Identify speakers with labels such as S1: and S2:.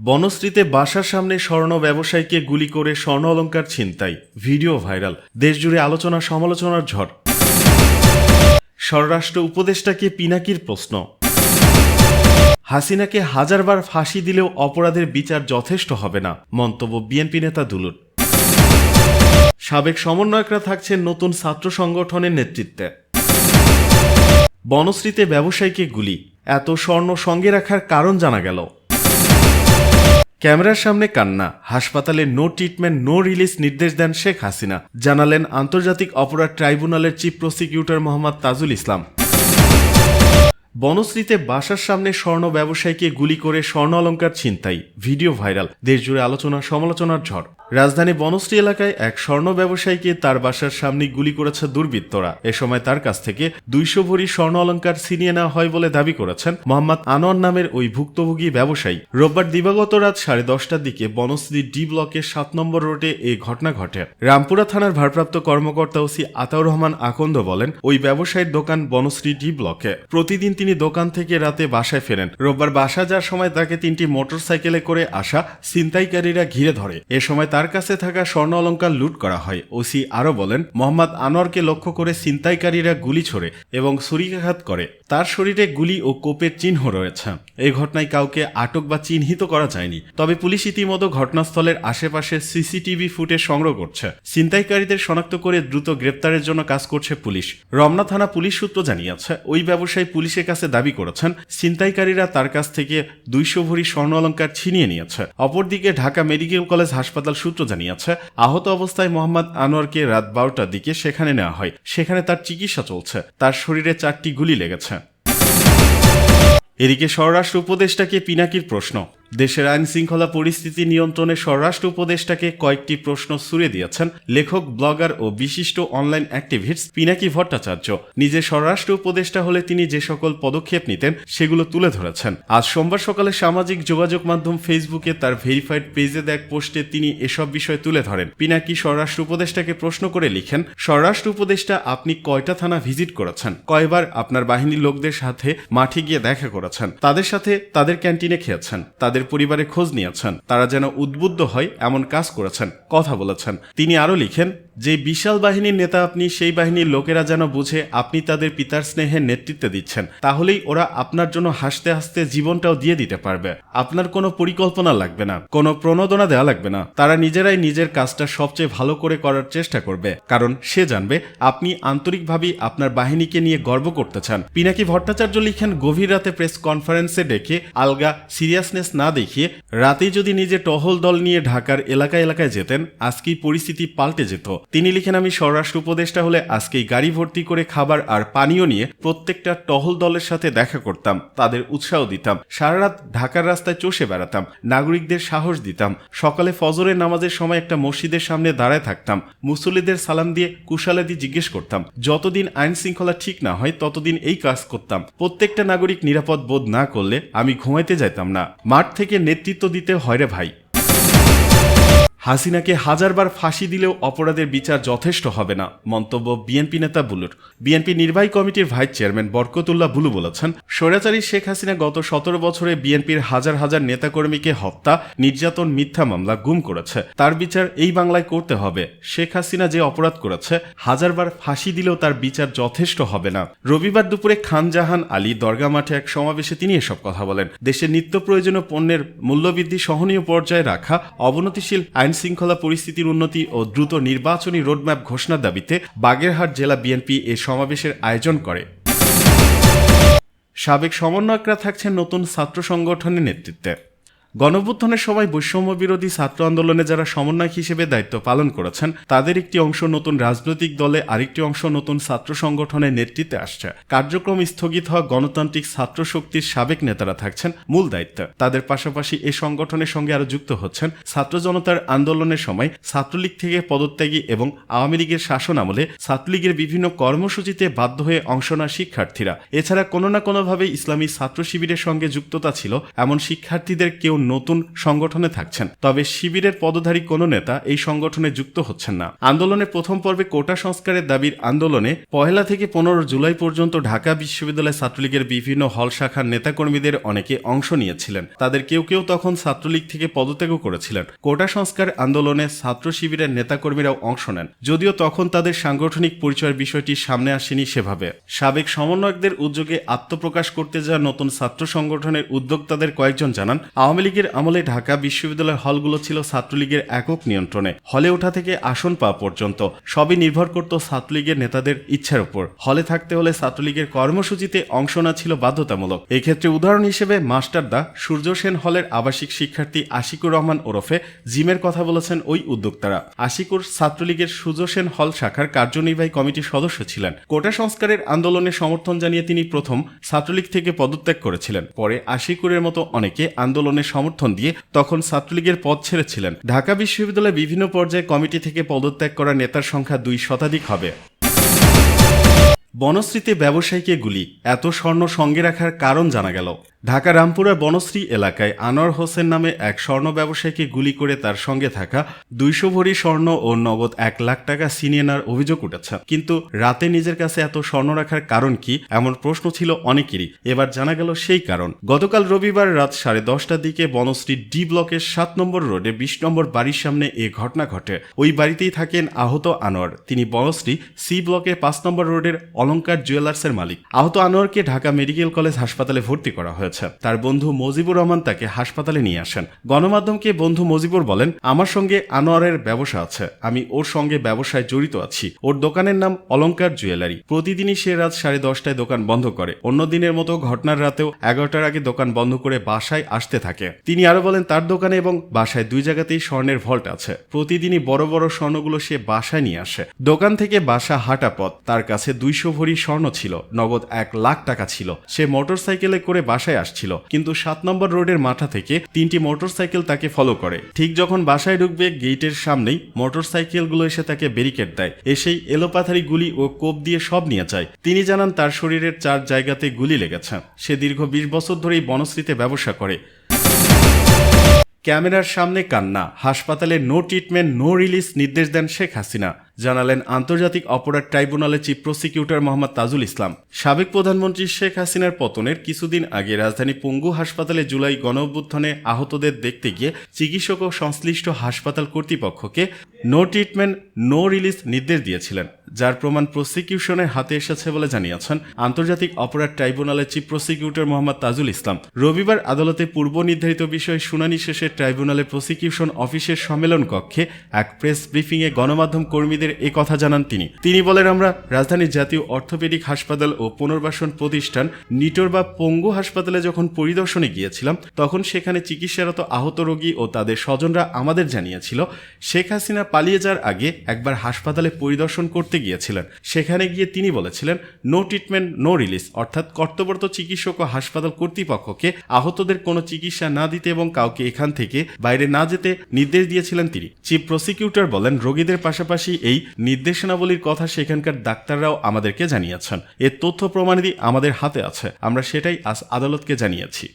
S1: বনশ্রীতে বাসার সামনে স্বর্ণ ব্যবসায়ীকে গুলি করে স্বর্ণ অলংকার ছিনতাই, ভিডিও ভাইরাল, দেশজুড়ে আলোচনা সমালোচনার ঝড়। স্বরাষ্ট্র উপদেষ্টাকে পিনাকির প্রশ্ন। হাসিনাকে হাজারবার ফাঁসি দিলেও অপরাধের বিচার যথেষ্ট হবে না, মন্তব্য বিএনপি নেতা দুলুর। সাবেক সমন্বয়করা থাকছেন নতুন ছাত্র সংগঠনের নেতৃত্বে। বনশ্রীতে ব্যবসায়ীকে গুলি, এত স্বর্ণ সঙ্গে রাখার কারণ জানা গেল। ক্যামেরার সামনে কান্না, হাসপাতালে নো ট্রিটমেন্ট নো রিলিজ নির্দেশ দেন শেখ হাসিনা, জানালেন আন্তর্জাতিক অপরাধ ট্রাইব্যুনালের চিফ প্রসিকিউটর মোহাম্মদ তাজুল ইসলাম। বনশ্রীতে বাসার সামনে স্বর্ণ ব্যবসায়ীকে গুলি করে স্বর্ণ অলংকার ছিনতাই, ভিডিও ভাইরাল, দেশজুড়ে আলোচনা সমালোচনার ঝড়। রাজধানী বনশ্রী এলাকায় এক স্বর্ণ ব্যবসায়ীকে তার বাসার সামনে গুলি করেছে দুর্বৃত্তরা। এ সময় তার কাছ থেকে 200 ভরি স্বর্ণ অলংকার ছিনিয়ে নেওয়া হয় বলে দাবি করেছেন মোহাম্মদ আনোয়ার নামের ওই ভুক্তভোগী ব্যবসায়ী। রোববার দিবাগত রাত 10:30টার দিকে বনশ্রী ডি ব্লকের 7 নম্বর রোডে এই ঘটনা ঘটে। রামপুরা থানার ভারপ্রাপ্ত কর্মকর্তা ওসি আতাউর রহমান আকন্দ বলেন, ওই ব্যবসায়ীর দোকান বনশ্রী ডি ব্লকে। প্রতিদিন তিনি দোকান থেকে রাতে বাসায় ফেরেন। রোববার বাসা যাওয়ার সময় তাকে 3টি মোটরসাইকেলে করে আসা ছিনতাইকারীরা ঘিরে ধরে। এ সময় তার কাছে থাকা স্বর্ণ অলংকার লুট করা হয়। ওসি আরও বলেন, মোহাম্মদ আনোয়ারকে লক্ষ্য করে ছিনতাইকারীরা গুলি ছোড়ে এবং ছুরিকাঘাত করে। তার শরীরে গুলি ও কোপের চিহ্ন রয়েছে। এই ঘটনায় কাউকে আটক বা চিহ্নিত করা যায়নি, তবে পুলিশ ইতিমধ্যে ঘটনাস্থলের আশেপাশে সিসিটিভি ফুটেজ সংগ্রহ করছে। ছিনতাইকারীদের শনাক্ত করে দ্রুত গ্রেপ্তারের জন্য কাজ করছে পুলিশ। রমনা থানা পুলিশ সূত্র জানিয়েছে, ওই ব্যবসায়ী পুলিশের কাছে দাবি করেছেন ছিনতাইকারীরা তার কাছ থেকে 200 ভরি স্বর্ণ অলংকার ছিনিয়ে নিয়েছে। অপরদিকে ঢাকা মেডিকেল কলেজ হাসপাতাল সূত্র জানিয়েছে, আহত অবস্থায় মোহাম্মদ আনোয়ারকে রাত 12টার দিকে সেখানে নেওয়া হয়। সেখানে তার চিকিৎসা চলছে। তার শরীরে 4টি গুলি লেগেছে। এদিকে স্বরাষ্ট্র উপদেষ্টাকে পিনাকির প্রশ্ন। দেশের আইন শৃঙ্খলা পরিস্থিতি নিয়ন্ত্রণে স্বরাষ্ট্র উপদেষ্টাকে কয়েকটি প্রশ্ন ছুড়ে দিয়েছেন লেখক, ব্লগার ও বিশিষ্ট অনলাইন অ্যাক্টিভিস্ট পিনাকি ভট্টাচার্য। নিজে স্বরাষ্ট্র উপদেষ্টা হলে তিনি যে সকল পদক্ষেপ নিতেন সেগুলো তুলে ধরেছেন। আজ সোমবার সকালে সামাজিক যোগাযোগ মাধ্যম ফেসবুকে তার ভেরিফাইড পেজে এক পোস্টে তিনি এসব বিষয় তুলে ধরেন। পিনাকি স্বরাষ্ট্র উপদেষ্টাকে প্রশ্ন করে লিখেন, স্বরাষ্ট্র উপদেষ্টা, আপনি কয়টা থানা ভিজিট করেছেন? কয়বার আপনার বাহিনীর লোকদের সাথে মাঠে গিয়ে দেখা করেছেন? তাদের সাথে তাদের ক্যান্টিনে খেয়েছেন? তাদের পরিবারে খোঁজ নিয়েছেন? তারা যেন উদ্বুদ্ধ হয় এমন কাজ করেছেন, কথা বলেছেন। তিনি আরও লিখেন, যে বিশাল বাহিনীর নেতা আপনি, সেই বাহিনীর লোকেরা যেন বুঝে আপনি তাদের পিতার স্নেহের নেতৃত্ব দিচ্ছেন। তাহলেই ওরা আপনার জন্য হাসতে হাসতে জীবনটাও দিয়ে দিতে পারবে। আপনার কোনো পরিকল্পনা লাগবে না, কোনো প্রণোদনা দেওয়া লাগবে না। তারা নিজেরাই নিজের কাজটা সবচেয়ে ভালো করে করার চেষ্টা করবে, কারণ সে জানবে আপনি আন্তরিকভাবেই আপনার বাহিনীকে নিয়ে গর্ব করতে চান। পিনাকি ভট্টাচার্য লিখেন, গভীর রাতে প্রেস কনফারেন্সে ডেকে আলগা সিরিয়াসনেস না দেখিয়ে রাতেই যদি নিজে টহল দল নিয়ে ঢাকার এলাকায় এলাকায় যেতেন, আজকেই পরিস্থিতি পাল্টে যেত। তিনি লিখেন, আমি স্বরাষ্ট্র উপদেষ্টা হলে আজকেই গাড়ি ভর্তি করে খাবার আর পানীয় নিয়ে প্রত্যেকটা টহল দলের সাথে দেখা করতাম, তাদের উৎসাহ দিতাম, সারা রাত ঢাকার রাস্তায় চষে বেড়াতাম, নাগরিকদের সাহস দিতাম। সকালে ফজরের নামাজের সময় একটা মসজিদের সামনে দাঁড়ায় থাকতাম, মুসল্লিদের সালাম দিয়ে কুশালাদি জিজ্ঞেস করতাম। যতদিন আইন শৃঙ্খলা ঠিক না হয় ততদিন এই কাজ করতাম। প্রত্যেকটা নাগরিক নিরাপদ বোধ না করলে আমি ঘুমাইতে যাইতাম না। মাঠ থেকে নেতৃত্ব দিতে হয় রে ভাই। হাসিনাকে হাজারবার ফাঁসি দিলেও অপরাধের বিচার যথেষ্ট হবে না, মন্তব্য বিএনপি নেতা বুলুর। বিএনপি নির্বাহী কমিটির ভাইস চেয়ারম্যান বরকতুল্লাহ বুলু বলেছেন, স্বৈরাচারী শেখ হাসিনা গত 17 বছরে বিএনপির হাজার হাজার নেতাকর্মীকে হত্যা, নির্যাতন, মিথ্যা মামলা, গুম করেছে। তার বিচার এই বাংলায় করতে হবে। শেখ হাসিনা যে অপরাধ করেছে, হাজারবার ফাঁসি দিলেও তার বিচার যথেষ্ট হবে না। রবিবার দুপুরে খান জাহান আলী দরগা মাঠে এক সমাবেশে তিনি এসব কথা বলেন। দেশের নিত্য প্রয়োজনীয় পণ্যের মূল্যবৃদ্ধি সহনীয় পর্যায়ে রাখা, অবনতিশীল আইন শৃঙ্খলা পরিস্থিতির উন্নতি ও দ্রুত নির্বাচনী রোডম্যাপ ঘোষণার দাবিতে বাগেরহাট জেলা বিএনপি এ সমাবেশের আয়োজন করে। সাবেক সমন্বয়করা থাকছেন নতুন ছাত্র সংগঠনের নেতৃত্বে। গণঅভ্যুত্থানের সময় বৈষম্য বিরোধী ছাত্র আন্দোলনে যারা সমন্বয়ক হিসেবে দায়িত্ব পালন করেছেন, তাদের একটি অংশ নতুন রাজনৈতিক দলে, আরেকটি অংশ নতুন ছাত্র সংগঠনের নেতৃত্বে আসছে। কার্যক্রম স্থগিত হওয়া গণতান্ত্রিক ছাত্র শক্তির সাবেক নেতারা থাকছেন মূল দায়িত্বে। তাদের পাশাপাশি এই সংগঠনের সঙ্গে আরো যুক্ত হচ্ছেন ছাত্র জনতার আন্দোলনের সময় ছাত্রলীগ থেকে পদত্যাগী এবং আওয়ামী লীগের শাসন আমলে ছাত্রলীগের বিভিন্ন কর্মসূচিতে বাধ্য হয়ে অংশ নেওয়া শিক্ষার্থীরা। এছাড়া কোনো না কোনোভাবে ইসলামী ছাত্র শিবিরের সঙ্গে যুক্ততা ছিল এমন শিক্ষার্থীদের কেউ নতুন সংগঠনে থাকছেন, তবে শিবিরের পদধারী কোনো নেতা এই সংগঠনে যুক্ত হচ্ছেন না। আন্দোলনের প্রথম পর্বে কোটা সংস্কারের দাবির আন্দোলনে 1 থেকে 15 জুলাই পর্যন্ত ঢাকা বিশ্ববিদ্যালয় ছাত্রলীগের বিভিন্ন হল শাখার নেতাকর্মীদের অনেকে অংশ নিয়েছিলেন। তাদের কেউ কেউ তখন ছাত্রলীগ থেকে পদত্যাগও করেছিলেন। কোটা সংস্কার আন্দোলনে ছাত্র শিবিরের নেতাকর্মীরাও অংশ নেন, যদিও তখন তাদের সাংগঠনিক পরিচয়ের বিষয়টি সামনে আসেনি সেভাবে। সাবেক সমন্বয়কদের উদ্যোগে আত্মপ্রকাশ করতে যাওয়া নতুন ছাত্র সংগঠনের উদ্যোক্তাদের কয়েকজন জানান, আওয়ামী লীগের আমলে ঢাকা বিশ্ববিদ্যালয়ের হলগুলো ছিল ছাত্রলীগের একক নিয়ন্ত্রণে। হলে ওঠা থেকে আসন পাওয়া পর্যন্ত সবই নির্ভর করত ছাত্রলীগের নেতাদের ইচ্ছার উপর। হলে থাকতে হলে ছাত্রলীগের কর্মসূচিতে অংশ নেওয়া ছিল বাধ্যতামূলক। এক্ষেত্রে উদাহরণ হিসেবে মাস্টারদা সূর্য সেন হলের আবাসিক শিক্ষার্থী আশিকুর রহমান ওরফে জিমের কথা বলেছেন ওই উদ্যোক্তারা। আশিকুর ছাত্রলীগের সূর্য সেন হল শাখার কার্যনির্বাহী কমিটির সদস্য ছিলেন। কোটা সংস্কারের আন্দোলনে সমর্থন জানিয়ে তিনি প্রথম ছাত্রলীগ থেকে পদত্যাগ করেছিলেন। পরে আশিকুরের মতো অনেকে আন্দোলনে সমর্থন দিয়ে তখন ছাত্রলীগের পদ ছেড়েছিলেন। ঢাকা বিশ্ববিদ্যালয়ের বিভিন্ন পর্যায়ে কমিটি থেকে পদত্যাগ করা নেতার সংখ্যা 2 শতাধিক হবে। বনশ্রীতে ব্যবসায়ীকে গুলি, এত স্বর্ণ সঙ্গে রাখার কারণ জানা গেল। ঢাকা রামপুরার বনশ্রী এলাকায় আনোয়ার হোসেন নামে এক স্বর্ণ ব্যবসায়ীকে গুলি করে তার সঙ্গে থাকা 200 ভরি স্বর্ণ ও নগদ 1 লাখ টাকা ছিনিয়ে নেওয়ার অভিযোগ উঠেছে। কিন্তু রাতে নিজের কাছে এত স্বর্ণ রাখার কারণ কি, এমন প্রশ্ন ছিল অনেকেরই। এবার জানা গেল সেই কারণ। গতকাল রবিবার রাত 10:30টার দিকে বনশ্রী ডি ব্লকের 7 নম্বর রোডে 20 নম্বর বাড়ির সামনে এ ঘটনা ঘটে। ওই বাড়িতেই থাকেন আহত আনোয়ার। তিনি বনশ্রী সি ব্লকে 5 নম্বর রোডের অলঙ্কার জুয়েলার্সের মালিক। আহত আনোয়ারকে ঢাকা মেডিকেল কলেজ হাসপাতালে ভর্তি করা হয়েছে। তার বন্ধু মজিবুর রহমান তাকে হাসপাতালে নিয়ে আসেন। গণমাধ্যমকে বন্ধু মজিবুর বলেন, আমার সঙ্গে আনোয়ারের ব্যবসা আছে, আমি ওর সঙ্গে ব্যবসায় জড়িত আছি। ওর দোকানের নাম অলঙ্কার জুয়েলারি। প্রতিদিনই সে রাত 10:30টায় দোকান বন্ধ করে। অন্য দিনের মতো ঘটনার রাতেও 11টার আগে দোকান বন্ধ করে বাসায় আসতে থাকে। তিনি আরো বলেন, তার দোকানে এবং বাসায় 2 জায়গাতেই স্বর্ণের ভল্ট আছে। প্রতিদিনই বড় বড় স্বর্ণগুলো সে বাসায় নিয়ে আসে। দোকান থেকে বাসা হাঁটা পথ। তার কাছে 200 ভরি স্বর্ণ ছিল, নগদ 1 লাখ টাকা ছিল। সে মোটরসাইকেলে করে বাসায় আসছিল, কিন্তু 7 নম্বর রোডের মাথা থেকে 3টি মোটরসাইকেল তাকে ফলো করে। ঠিক যখন বাসায় ঢুকবে গেটের সামনেই মোটরসাইকেলগুলো এসে তাকে ব্যারিকেড দেয়। এসেই এলোপাথারি গুলি ও কোপ দিয়ে সব নিয়ে যায়। তিনি জানান তার শরীরের 4 জায়গাতে গুলি লেগেছে। সে দীর্ঘ 20 বছর ধরেই বনশ্রীতে ব্যবসা করে। ক্যামেরার সামনে কান্না, হাসপাতালে নো ট্রিটমেন্ট নো রিলিজ নির্দেশ দেন শেখ হাসিনা, জানালেন আন্তর্জাতিক অপরাধ ট্রাইব্যুনালের চিফ প্রসিকিউটর মোহাম্মদ তাজুল ইসলাম। সাবেক প্রধানমন্ত্রী শেখ হাসিনার পতনের কিছুদিন আগে রাজধানী পঙ্গু হাসপাতালে জুলাই গণঅভ্যুত্থানে আহতদের দেখতে গিয়ে চিকিৎসক ও সংশ্লিষ্ট হাসপাতাল কর্তৃপক্ষকে নো ট্রিটমেন্ট নো রিলিজ নির্দেশ দিয়েছিলেন, যার প্রমাণ প্রসিকিউশনের হাতে এসেছে বলে জানিয়েছেন আন্তর্জাতিক অপরাধ ট্রাইব্যুনালের চিফ প্রসিকিউটর মোহাম্মদ তাজুল ইসলাম। রবিবার আদালতে পূর্ব নির্ধারিত বিষয়ে শুনানি শেষে ট্রাইব্যুনালের প্রসিকিউশন অফিসের সম্মেলন কক্ষে এক প্রেস ব্রিফিংয়ে গণমাধ্যম কর্মীদের এ কথা জানান তিনি বলেন, আমরা রাজধানীর জাতীয় অর্থোপেডিক হাসপাতাল ও পুনর্বাসন প্রতিষ্ঠান নিটোর বা পঙ্গু হাসপাতালে যখন পরিদর্শনে গিয়েছিলাম, তখন সেখানে চিকিৎসারত আহত রোগী ও তাদের স্বজনরা আমাদের জানিয়েছিল শেখ হাসিনা পালিয়ে যাওয়ার আগে একবার হাসপাতালে পরিদর্শন করতে গিয়েছিলেন। সেখানে গিয়ে তিনি বলেছিলেন নো ট্রিটমেন্ট নো রিলিজ, অর্থাৎ কর্তব্যরত চিকিৎসক ও হাসপাতাল কর্তৃপক্ষকে আহতদের কোনো চিকিৎসা না দিতে এবং কাউকে এখান থেকে বাইরে না যেতে নির্দেশ দিয়েছিলেন তিনি। চিফ প্রসিকিউটর বলেন, রোগীদের পাশাপাশি এই নির্দেশনাবলীর কথা সেখানকার ডাক্তাররাও আমাদেরকে জানিয়েছেন। এর তথ্য প্রমাণাদি আমাদের হাতে আছে, আমরা সেটাই আজ আদালতকে জানিয়েছি।